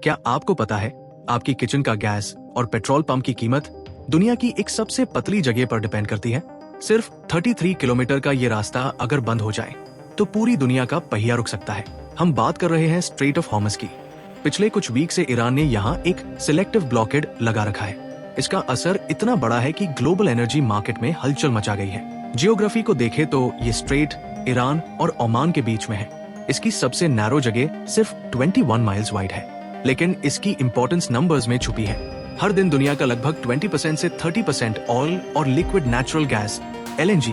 क्या आपको पता है आपकी किचन का गैस और पेट्रोल पंप की कीमत दुनिया की एक सबसे पतली जगह पर डिपेंड करती है। सिर्फ 33 किलोमीटर का ये रास्ता अगर बंद हो जाए तो पूरी दुनिया का पहिया रुक सकता है। हम बात कर रहे हैं स्ट्रेट ऑफ हॉर्मस की। पिछले कुछ वीक से ईरान ने यहाँ एक सिलेक्टिव ब्लॉकेड लगा रखा है। इसका असर इतना बड़ा है कि ग्लोबल एनर्जी मार्केट में हलचल मचा गई है। जियोग्राफी को देखें तो ये स्ट्रेट ईरान और ओमान के बीच में है। इसकी सबसे नैरो जगह सिर्फ 21 माइल्स वाइड है, लेकिन इसकी इंपॉर्टेंस नंबर्स में छुपी है। हर दिन दुनिया का लगभग 20% से 30% ऑयल और लिक्विड नेचुरल गैस LNG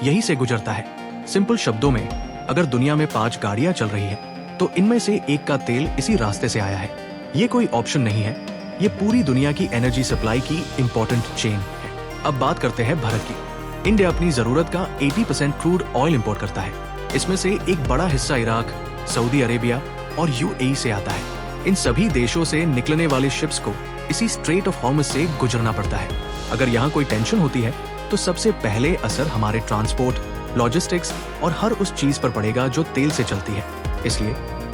यहीं से गुजरता है। सिंपल शब्दों में, अगर दुनिया में 5 गाड़ियां चल रही है तो इनमें से एक का तेल इसी रास्ते से आया है। ये कोई ऑप्शन नहीं है, ये पूरी दुनिया की एनर्जी सप्लाई की इंपॉर्टेंट चेन है। अब बात करते हैं भारत की। इंडिया अपनी जरूरत का 80% क्रूड ऑयल इंपोर्ट करता है। इसमें से एक बड़ा हिस्सा इराक, सऊदी अरेबिया और UAE से आता है। इन सभी देशों से निकलने वाले शिप्स को इसी स्ट्रेट ऑफ हॉर्मस से गुजरना पड़ता है। अगर यहाँ कोई टेंशन होती है तो सबसे पहले असर हमारे ट्रांसपोर्ट, लॉजिस्टिक्स और हर उस चीज पर पड़ेगा जो तेल से चलती है। इसलिए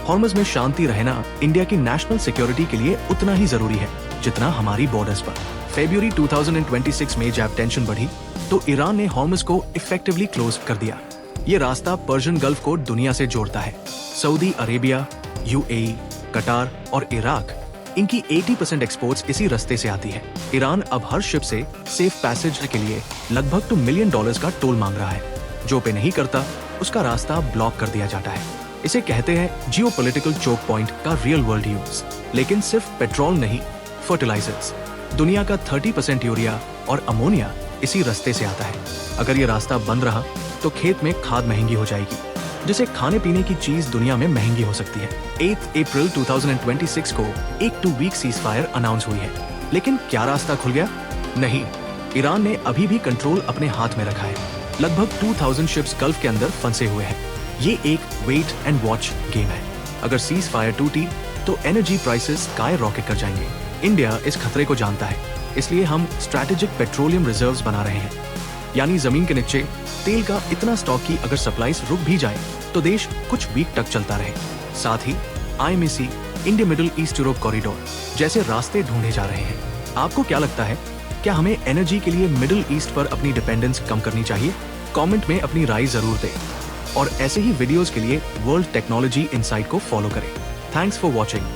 हॉर्मस में शांति रहना इंडिया की नेशनल सिक्योरिटी के लिए उतना ही जरूरी है जितना हमारी बॉर्डर्स पर। फरवरी 2026 में जब टेंशन बढ़ी तो ईरान ने हॉर्मस को इफेक्टिवली क्लोज कर दिया। ये रास्ता पर्शियन गल्फ को दुनिया से जोड़ता है। सऊदी अरेबिया, UAE, कटार और इराक, इनकी 80% एक्सपोर्ट्स इसी रास्ते से आती है। ईरान अब हर शिप से सेफ पैसेज के लिए लगभग $2 मिलियन का टोल मांग रहा है। जो पे नहीं करता उसका रास्ता ब्लॉक कर दिया जाता है। इसे कहते हैं जियोपॉलिटिकल चोक पॉइंट का रियल वर्ल्ड यूज। लेकिन सिर्फ पेट्रोल नहीं, फर्टिलाइजर्स, दुनिया का 30% यूरिया और अमोनिया इसी रास्ते से आता है। अगर ये रास्ता बंद रहा तो खेत में खाद महंगी हो जाएगी, जिससे खाने पीने की चीज दुनिया में महंगी हो सकती है। 8 अप्रैल 2026 को एक 2 वीक सीज फायर अनाउंस हुई है, लेकिन क्या रास्ता खुल गया? नहीं, ईरान ने अभी भी कंट्रोल अपने हाथ में रखा है। लगभग 2000 शिप्स गल्फ के अंदर फंसे हुए हैं। ये एक वेट एंड वॉच गेम है। अगर सीज फायर टूटी तो एनर्जी प्राइसेस स्काई रॉकेट कर जाएंगे। इंडिया इस खतरे को जानता है, इसलिए हम स्ट्रैटेजिक पेट्रोलियम रिजर्व्स बना रहे हैं, यानी जमीन के नीचे तेल का इतना स्टॉक कि अगर सप्लाईज रुक भी जाए तो देश कुछ वीक तक चलता रहे। साथ ही IMEC, India middle east Europe corridor जैसे रास्ते ढूंढे जा रहे हैं। आपको क्या लगता है, क्या हमें एनर्जी के लिए मिडिल ईस्ट पर अपनी डिपेंडेंस कम करनी चाहिए? कमेंट में अपनी राय जरूर दें और ऐसे ही वीडियोस के लिए वर्ल्ड टेक्नोलॉजी इनसाइट को फॉलो करें। Thanks for watching.